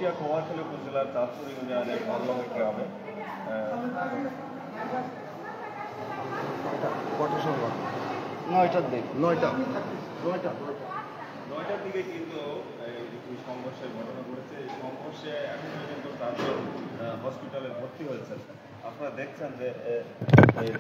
কুষ্টিয়া কুমারখালী উপজেলার চাঁদপুর ইউনিয়নের ধলনগর গ্রামে নয়টার দিকে কিন্তু একটি সংঘর্ষের ঘটনা ঘটেছে। এই সংঘর্ষে এখন পর্যন্ত চারজন হসপিটালে ভর্তি হয়েছেন। আপনারা দেখছেন যে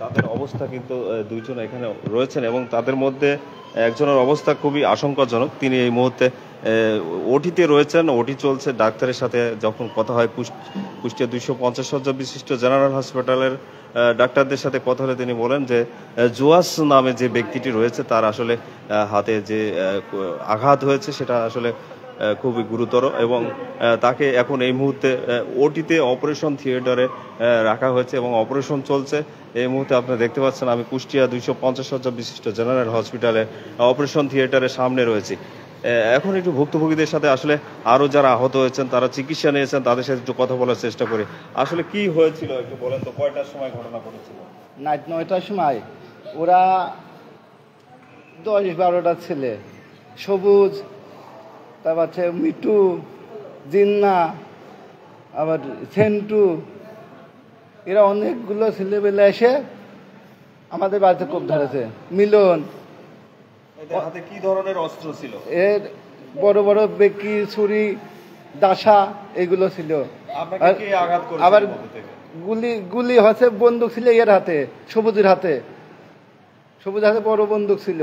তাদের অবস্থা কিন্তু দুইজন এখানে রয়েছেন এবং তাদের মধ্যে একজনের অবস্থা খুবই আশঙ্কাজনক। তিনি এই মুহূর্তে ওটিতে রয়েছেন, ওটি চলছে। ডাক্তারের সাথে যখন কথা হয় কুষ্টিয়া 250 শয্যা বিশিষ্ট জেনারেল হসপিটালের ডাক্তারদের সাথে কথা হলে তিনি বলেন যে জোয়াস নামে যে ব্যক্তিটি রয়েছে তার আসলে হাতে যে আঘাত হয়েছে সেটা আসলে খুবই গুরুতর এবং তাকে এখন এই মুহূর্তে ওটিতে অপারেশন থিয়েটারে রাখা হয়েছে এবং অপারেশন চলছে। এই মুহূর্তে আপনারা দেখতে পাচ্ছেন আমি কুষ্টিয়া 250 শয্যা বিশিষ্ট জেনারেল হসপিটালে অপারেশন থিয়েটারের সামনে রয়েছি। এখন একটু ভুক্তভোগীদের সাথে আসলে আরো যারা আহত হয়েছেন, তারা চিকিৎসা নিয়েছেন, তাদের সাথে একটু কথা বলার চেষ্টা করি। আসলে কি হয়েছিল একটু বলেন তো, কয়টার সময় ঘটনা ঘটেছিল? রাত 9টার সময় ওরা 10-12টা ছেলে, সবুজ, তারপর হচ্ছে মিটু, জিন্না, আবার সেন্টু, এরা অনেকগুলো ছেলেবেলা এসে আমাদের বাড়িতে কোপ ধরেছে। মিলন, হাতে কি ধরনের অস্ত্র ছিল? এর বড় বড় বেকি, ছুরি, দাসা এগুলো ছিল। আবার গুলি হচ্ছে, বন্দুক ছিল এর হাতে, সবুজের হাতে বড় বন্দুক ছিল।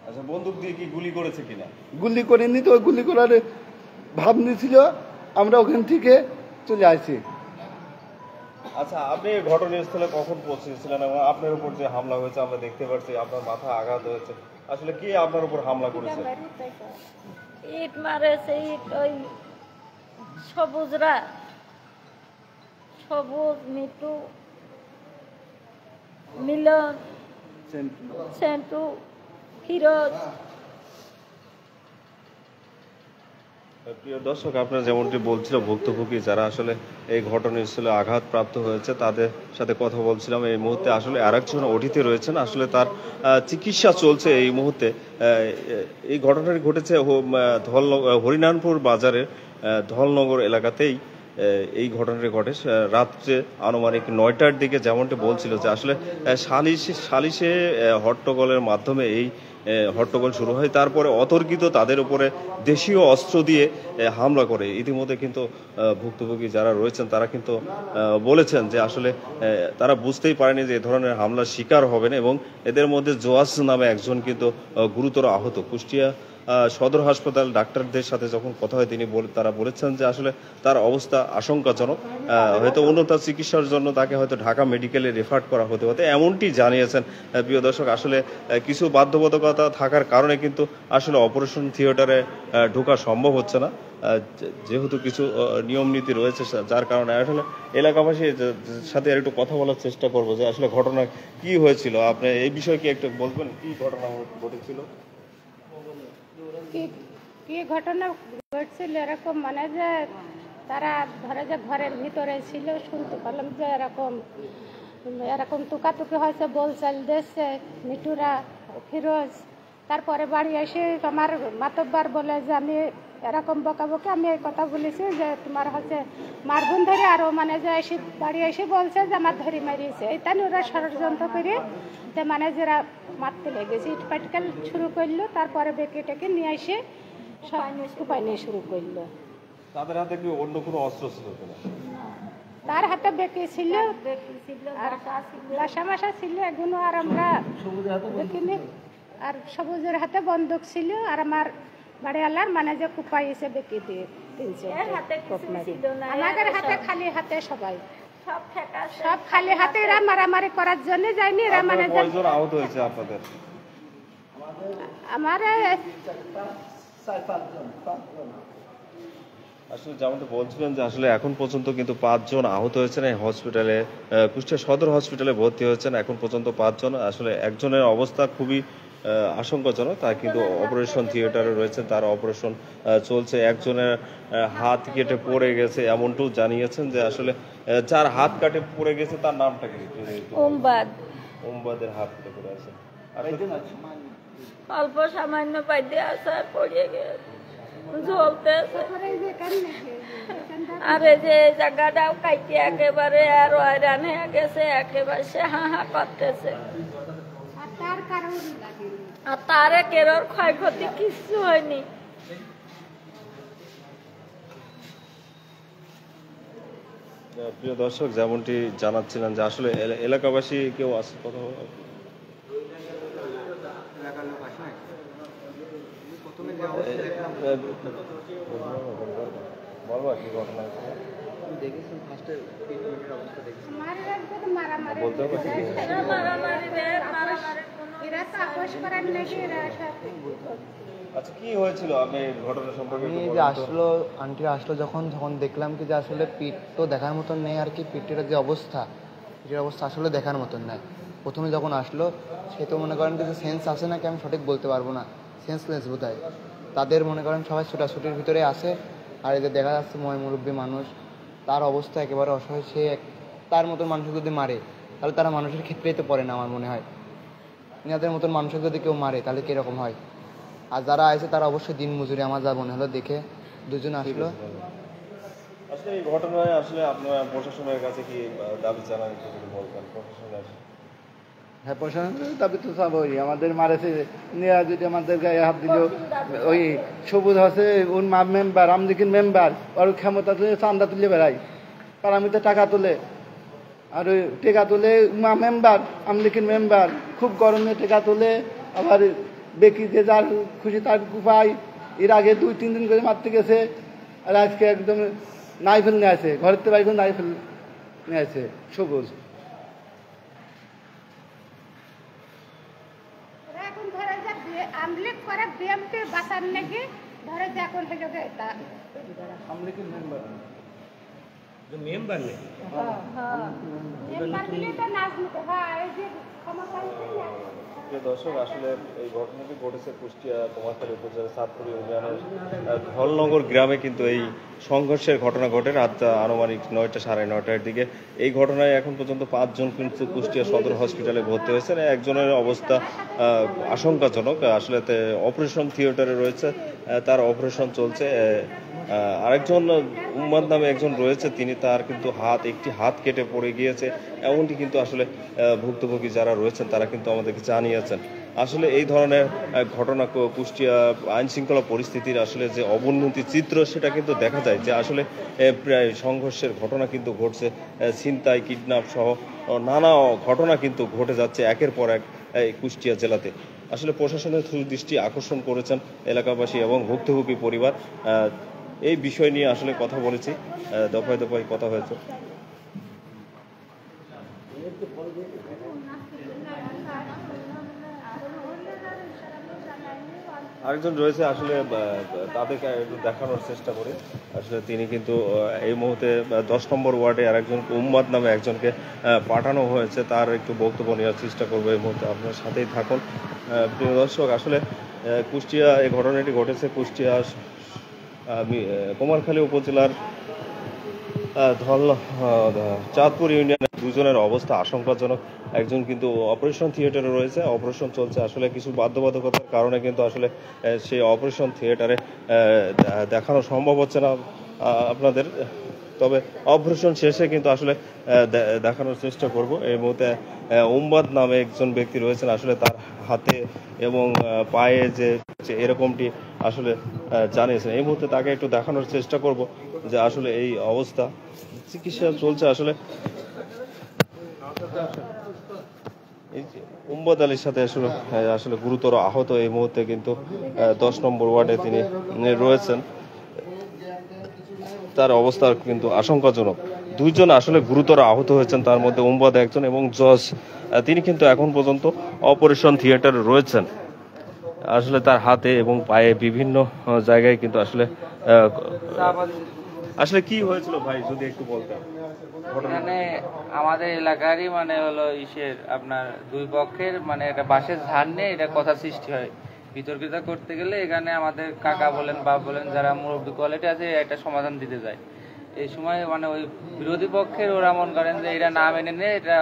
আচ্ছা, বন্দুক দিয়ে কি গুলি করেছে কিনা? গুলি করেনি তো, গুলি করার ভাব নিছিল। আমরা ওখান থেকে চলে আসছি। আচ্ছা, আপনি ঘটনাস্থলে কখন পৌঁছেছিলেন এবং আপনার উপর যে হামলা হয়েছে আমরা দেখতে পাচ্ছি আপনার মাথায় আঘাত হয়েছে, আসলে কি আপনার উপর হামলা করেছে? ইট মারেছে, ইট ওই সবুজরা, সবুজ, মিটু, মিলন, সেন্টু, ফিরোজ। প্রিয় দর্শক, আপনারা যেমনটি বলছিল, ভুক্তভোগী যারা আসলে এই ঘটনাস্থলে আঘাতপ্রাপ্ত হয়েছে তাদের সাথে কথা বলছিলাম। এই মুহূর্তে আসলে আরেকজন ওটিতে রয়েছেন, আসলে তার চিকিৎসা চলছে এই মুহূর্তে। এই ঘটনাটি ঘটেছে হরিনানপুর বাজারের ধলনগর এলাকাতেই। এই ঘটনাটি ঘটে রাত্রে আনুমানিক 9টার দিকে। যেমনটি বলছিল যে আসলে সালিশে হট্টগোলের মাধ্যমে এই হট্টগোল শুরু হয়, তারপরে অতর্কিত তাদের উপরে দেশীয় অস্ত্র দিয়ে হামলা করে। ইতিমধ্যে কিন্তু ভুক্তভোগী যারা রয়েছেন তারা কিন্তু বলেছেন যে আসলে তারা বুঝতেই পারেনি যে এ ধরনের হামলার শিকার হবেন এবং এদের মধ্যে জোয়াস নামে একজন কিন্তু গুরুতর আহত। কুষ্টিয়া সদর হাসপাতাল ডাক্তারদের সাথে যখন কথা হয় তারা বলেছেন যে আসলে তার অবস্থা আশঙ্কাজনক, হয়তো উন্নত চিকিৎসার জন্য তাকে হয়তো ঢাকা মেডিকেলে রেফার করা হতে হতে, এমনটি জানিয়েছেন। প্রিয় দর্শক, আসলে কিছু বাধ্যবাধকতা থাকার কারণে কিন্তু আসলে অপারেশন থিয়েটারে ঢোকা সম্ভব হচ্ছে না, যেহেতু কিছু নিয়ম নীতি রয়েছে, যার কারণে আসলে এলাকাবাসীর সাথে আর একটু কথা বলার চেষ্টা করবো যে আসলে ঘটনা কি হয়েছিল। আপনি এই বিষয়ে কি একটু বলবেন, কি ঘটনা ঘটেছিল? কি ঘটনা ঘটছিল এরকম, মানে যে তারা ধরে যে ঘরের ভিতরে ছিল, শুনতে পারলাম যে এরকম তুকাতুকি হয়েছে, বলচাল দিচ্ছে মিটুরা, ফিরোজ। তারপরে বাড়ি এসে আমার মাতব্বার বলে যে আমি এরকম বকাবকি, আমি এই কথা বলেছি যে তোমার হচ্ছে মারগুন ধরে, আরও মানে যে এসে বাড়ি এসে বলছে যে আমার ধরে মারিয়েছে। এইটাই ওরা ষড়যন্ত্র করে যে মানে যারা মারতে লেগেছে, ইট পাটকেল শুরু করলো। তারপরে বেঁকে নিয়ে এসে উপায় নিয়ে শুরু করলো। তাদের হাতে কি অন্য কোনো অস্ত্র ছিল কিনা? তার হাতে বেঁকে ছিল আর লাশামাশা ছিল এগুলো, আর আমরা দেখিনি। আর সবুজের হাতে বন্দুক ছিল, আর আমার বাড়িওয়ালার মানে যে কুপাই এসে বেঁকে দিয়ে তিনছে। আমাদের হাতে খালি হাতে, সবাই সব খালি হাতে। এরা মারামারি করার জন্য যায়নি। এরা মানে আহত হয়েছে আপনাদের? আমার আসলে যেমনটা বলছিলেন যে আসলে এখন পর্যন্ত কিন্তু 5 জন আহত হয়েছেন এই হসপিটালে, কুষ্টিয়া সদর হসপিটালে ভর্তি হয়েছেন এখন পর্যন্ত 5 জন। আসলে একজনের অবস্থা খুবই আশঙ্কাজনক, তার কিন্তু অপারেশন থিয়েটারে রয়েছে, তার অপারেশন চলছে। একজনের হাত কেটে পড়ে গেছে এমনটাও জানিয়েছেন যে আসলে যার হাত কাটে পড়ে গেছে তার নামটা কি? ওমবাদের হাত কেটে পড়ে আছে। অল্প সামান্য পাইতে আসার পড়িয়ে গেছে। জ্বলতেছে। আর এই যে এই জায়গাটাও কাইতে একেবারে আর হয়রান হয়ে গেছে, একেবারে সে হা করতেছে। আর তার কেরোর ক্ষয়ক্ষতি কিচ্ছু হয়নি। প্রিয় দর্শক, যেমনটি জানাচ্ছিলেন যে আসলে এলাকাবাসী কেউ আছে কথা বলবো কি ঘটনা বলতে হবে? আচ্ছা, কি হয়েছিল আপনি ঘটনা সম্পর্কে একটু আমি বলুন যে তো। আসলো আন্টি আসলো যখন দেখলাম কি যে আসলে পিঠ তো দেখার মতন নেই আর কি, পিঠের যে অবস্থা, পিঠের অবস্থা আসলে দেখার মতন নাই। প্রথমে যখন আসলো সে তো মনে করেন যে সেন্স আসে নাকি আমি সঠিক বলতে পারবো না, সেন্সলেস বোধ হয়। তাদের মনে করেন সবাই ছুটাছুটির ভিতরে আসে, আর এদের দেখা যাচ্ছে মুরব্বী মানুষ, তার অবস্থা একেবারে অসহায়। সে তার মতন মানুষকে যদি মারে তাহলে তারা মানুষের ক্ষেত্রেই তো পড়ে না আমার মনে হয়। এনাদের মতন মানুষকে যদি কেউ মারে তাহলে কীরকম হয়? আর যারা আছে তারা অবশ্যই দিন মজুরি, আমার যা মনে হলো দেখে দুজন আসলো। আসলে এই ঘটনায় আসলে আপনারা প্রশাসনের কাছে কি দাবি জানান, একটু যদি বলতেন প্রশাসনের? হ্যাঁ, প্রশাসনের দাবি তো চাবই। আমাদের মারেছে নিয়ে যদি আমাদের গায়ে হাত দিল, ওই সবুজ আছে ওর মা মেম্বার, আমদিকির মেম্বার, ওর ক্ষমতা তুলে চান্দা তুলে বেড়ায়, পারামিতে টাকা তোলে। আর ওই টেকা তোলে মা মেম্বার, আমদিকির মেম্বার, খুব গরমে টেকা তোলে। আবার বেকি যে যার খুশি তার কুপায়। এর আগে 2-3 দিন করে মারতে গেছে, আর আজকে একদম নাইফেল নিয়ে আছে, ঘরের থেকে বাইরে নাইফেল নিয়ে আছে সবুজ। এখন ধরে যে আমলিক করে বিএমপি বাঁচার নাকি ধরে যে এখন হয়ে গেছে এটা আমদিকির মেম্বার মেম্বার দিলে তো নাচ নিতে হয়। এই যে ক্ষমতা প্রিয় দর্শক, আসলে এই ঘটনাটি ঘটেছে কুষ্টিয়া কুমারখালী উপজেলার সাতপুর ইউনিয়নের ধলনগর গ্রামে। কিন্তু এই সংঘর্ষের ঘটনা ঘটে রাত আনুমানিক 9টা সাড়ে 9টার দিকে। এই ঘটনায় এখন পর্যন্ত 5 জন কিন্তু কুষ্টিয়া সদর হসপিটালে ভর্তি হয়েছেন। একজনের অবস্থা আশঙ্কাজনক, আসলে অপারেশন থিয়েটারে রয়েছে, তার অপারেশন চলছে। আরেকজন উম্মাদ নামে একজন রয়েছে, তিনি তার কিন্তু একটি হাত কেটে পড়ে গিয়েছে, এমনটি কিন্তু আসলে ভুক্তভোগী যারা রয়েছেন তারা কিন্তু আমাদেরকে জানিয়েছেন। আসলে এই ধরনের ঘটনা কুষ্টিয়া আইন শৃঙ্খলা পরিস্থিতির আসলে যে অবনতি চিত্র সেটা কিন্তু দেখা যায়, যে আসলে প্রায় সংঘর্ষের ঘটনা কিন্তু ঘটছে, ছিনতাই, কিডন্যাপ সহ নানা ঘটনা কিন্তু ঘটে যাচ্ছে একের পর এক এই কুষ্টিয়া জেলাতে। আসলে প্রশাসনের দৃষ্টি আকর্ষণ করেছেন এলাকাবাসী এবং ভুক্তভোগী পরিবার। এই বিষয় নিয়ে আসলে কথা বলেছি, দফায় দফায় কথা হয়েছে। আরেকজন রয়েছে, আসলে তাদেরকে একটু দেখানোর চেষ্টা করি। আসলে তিনি কিন্তু এই মুহূর্তে 10 নম্বর ওয়ার্ডে আরেকজন উম্মাদ নামে একজনকে পাঠানো হয়েছে, তার একটু বক্তব্য নেওয়ার চেষ্টা করবো এই মুহূর্তে। আপনার সাথেই থাকুন প্রিয় দর্শক। আসলে কুষ্টিয়া এই ঘটনাটি ঘটেছে কুষ্টিয়া কুমারখালী উপজেলার চাঁদপুর ইউনিয়নের দুজনের অবস্থা আশঙ্কাজনক। একজন কিন্তু অপারেশন থিয়েটারে রয়েছে, অপারেশন চলছে। আসলে কিছু বাধ্যবাধকতার কারণে কিন্তু আসলে সেই অপারেশন থিয়েটারে দেখানো সম্ভব হচ্ছে না আপনাদের, তবে অপারেশন শেষে কিন্তু আসলে দেখানোর চেষ্টা করব। এই মুহূর্তে উম্মাদ নামে একজন ব্যক্তি রয়েছেন, আসলে তার হাতে এবং পায়ে যে এরকমটি আসলে জানিয়েছেন। এই মুহূর্তে তাকে একটু দেখানোর চেষ্টা করব যে আসলে এই অবস্থা, চিকিৎসা চলছে। আসলে উম্মাদ আলীর সাথে আসলে গুরুতর আহত এই মুহূর্তে কিন্তু 10 নম্বর ওয়ার্ডে তিনি রয়েছেন, তার অবস্থা কিন্তু আশঙ্কাজনক। দুইজন আসলে গুরুতর আহত হয়েছেন, তার মধ্যে উম্মাদ একজন এবং জজ, তিনি কিন্তু এখন পর্যন্ত অপারেশন থিয়েটারে রয়েছেন। আসলে তার হাতে এবং পায়ে বিভিন্ন জায়গায় কিন্তু আসলে কি হয়েছিল ভাই, যদি একটু বলতেন। এখানে আমাদের এলাকারই হলো আপনার দুই পক্ষের একটা বাঁশের ঝাড় নিয়ে এটা কথা সৃষ্টি হয়। বিতর্কিত করতে গেলে এখানে আমাদের কাকা বলেন, বাপ বলেন, যারা মুরব্বী কোয়ালিটি আছে একটা সমাধান দিতে যায়। এই সময় ওই বিরোধী পক্ষের ওরা মনে করেন যে এটা না মেনে নিয়ে এটা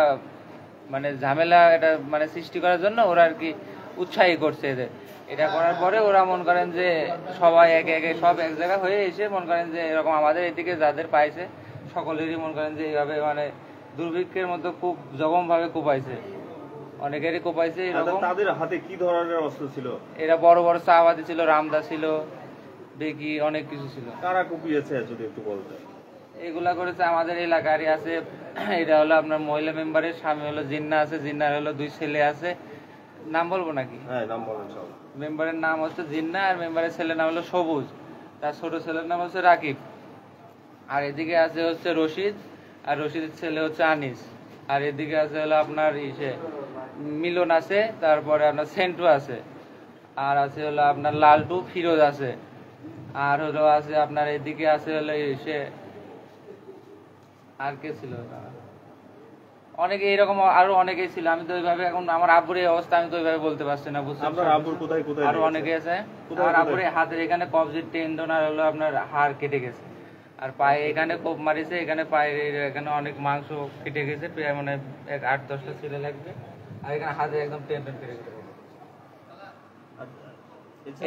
ঝামেলা এটা সৃষ্টি করার জন্য ওরা আর কি উৎসাহী করছে এদের। এটা করার পরে ওরা মনে করেন যে সবাই একে একে সব এক জায়গা হয়ে এসে মনে করেন যে এরকম আমাদের এদিকে যাদের পাইছে সকলেরই মনে করেন যে এইভাবে মানে দুর্ভিক্ষের মতো খুব জঘম ভাবে কোপাইছে, অনেকেরই কোপাইছে এরকম। তাদের হাতে কি ধরনের অস্ত্র ছিল? এরা বড় বড় চাবাদি ছিল, রামদা ছিল, বেকি, অনেক কিছু ছিল। কারা কুপিয়েছে যদি একটু বলতে? এগুলা করেছে আমাদের এলাকারই আছে। এটা হলো আপনার মহিলা মেম্বারের স্বামী হলো জিন্না আছে, জিন্নার হলো 2 ছেলে আছে। নাম বলবো নাকি? হ্যাঁ, নাম বলেন সব। মেম্বারের নাম হচ্ছে জিন্না, আর মেম্বারের ছেলের নাম হলো সবুজ, তার ছোট ছেলের নাম হচ্ছে রাকিব। আর এদিকে আছে হচ্ছে রশিদ, আর রশিদের ছেলে হচ্ছে আনিস। আর এদিকে আছে হলো আপনার মিলন আছে, তারপরে আপনার সেন্টু আছে, আর আছে হলো আপনার লালটু, ফিরোজ আছে, আর হলো আছে আপনার এদিকে আছে হলো আর কে ছিল, অনেকে এরকম আরো অনেকেই ছিল। আমি তো ওইভাবে এখন আমার আব্বুর এই অবস্থা আমি তো ওইভাবে বলতে পারছি না, বুঝছেন? আপনার আব্বুর কোথায় কোথায় আরো অনেকে আছে। আমার আব্বুর হাতের এখানে কবজির টেন্ডন আর হলো আপনার হাড় কেটে গেছে, আর পায়ে এখানে কোপ মারিছে, এখানে পায়ের এখানে অনেক মাংস কেটে গেছে, প্রায় মানে 8-10টা ছেলে লাগবে। আর এখানে হাতে একদম টেন্ডন কেটে গেছে।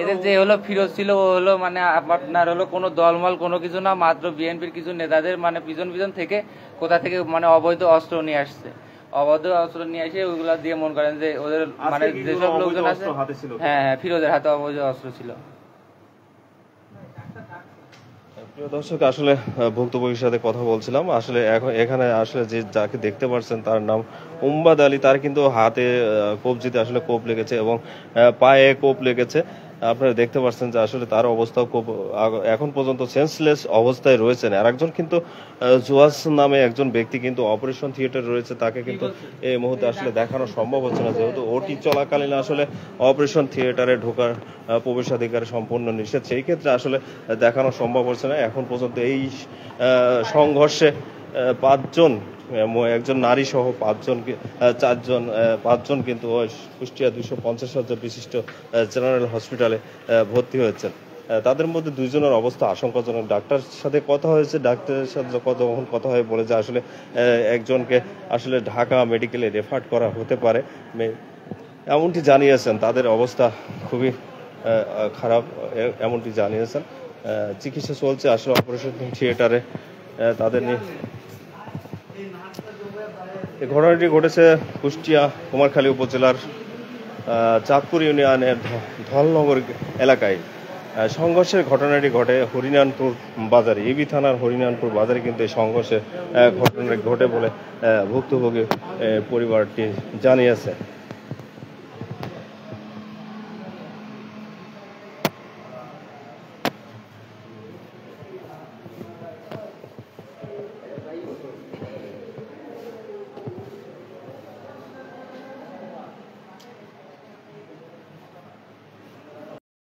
এদের যে হলো ফিরোজ ছিল, ও হলো মানে আপনার হলো কোনো দলমল কোনো কিছু না, মাত্র বিএনপির কিছু নেতাদের মানে পিছন পিছন থেকে কোথা থেকে মানে অবৈধ অস্ত্র নিয়ে আসছে। অবৈধ অস্ত্র নিয়ে এসে ওইগুলা দিয়ে মনে করেন যে ওদের মানে যেসব লোকজন আছে, হ্যাঁ ফিরোজের হাতে অবৈধ অস্ত্র ছিল। প্রিয় দর্শক, আসলে ভুক্তভোগীর সাথে কথা বলছিলাম। আসলে এখানে আসলে যে যাকে দেখতে পাচ্ছেন তার নাম উম্বাদ আলী। তার কিন্তু হাতে কবজিতে আসলে কোপ লেগেছে এবং পায়ে কোপ লেগেছে। আপনারা দেখতে পাচ্ছেন যে আসলে তার অবস্থাও খুব এখন পর্যন্ত সেন্সলেস অবস্থায় রয়েছেন। আর একজন কিন্তু জুয়াস নামে একজন ব্যক্তি কিন্তু অপারেশন থিয়েটার রয়েছে, তাকে কিন্তু এই মুহূর্তে আসলে দেখানো সম্ভব হচ্ছে না, যেহেতু ওটি চলাকালীন আসলে অপারেশন থিয়েটারে ঢোকার প্রবেশাধিকার সম্পূর্ণ নিষেধ। সেই ক্ষেত্রে আসলে দেখানো সম্ভব হচ্ছে না। এখন পর্যন্ত এই সংঘর্ষে 5 জন, একজন নারী সহ 5 জন কিন্তু কুষ্টিয়া 250 শয্যা বিশিষ্ট জেনারেল হসপিটালে ভর্তি হয়েছেন। তাদের মধ্যে 2 জনের অবস্থা আশঙ্কাজনক। ডাক্তারের সাথে কথা হয়েছে, ডাক্তারের সাথে যখন কথা হয়ে বলে যে আসলে একজনকে আসলে ঢাকা মেডিকেলে রেফার করা হতে পারে, এমনটি জানিয়েছেন। তাদের অবস্থা খুবই খারাপ এমনটি জানিয়েছেন। চিকিৎসা চলছে আসলে অপারেশন থিয়েটারে তাদের নিয়ে। এই ঘটনাটি ঘটেছে কুষ্টিয়া কুমারখালী উপজেলার চাঁদপুর ইউনিয়নের ধলনগর এলাকায়। সংঘর্ষের ঘটনাটি ঘটে হরিনানপুর বাজারে, ইবি থানার হরিনানপুর বাজারে কিন্তু এই সংঘর্ষের ঘটনাটি ঘটে বলে ভুক্তভোগী পরিবারটি জানিয়েছে।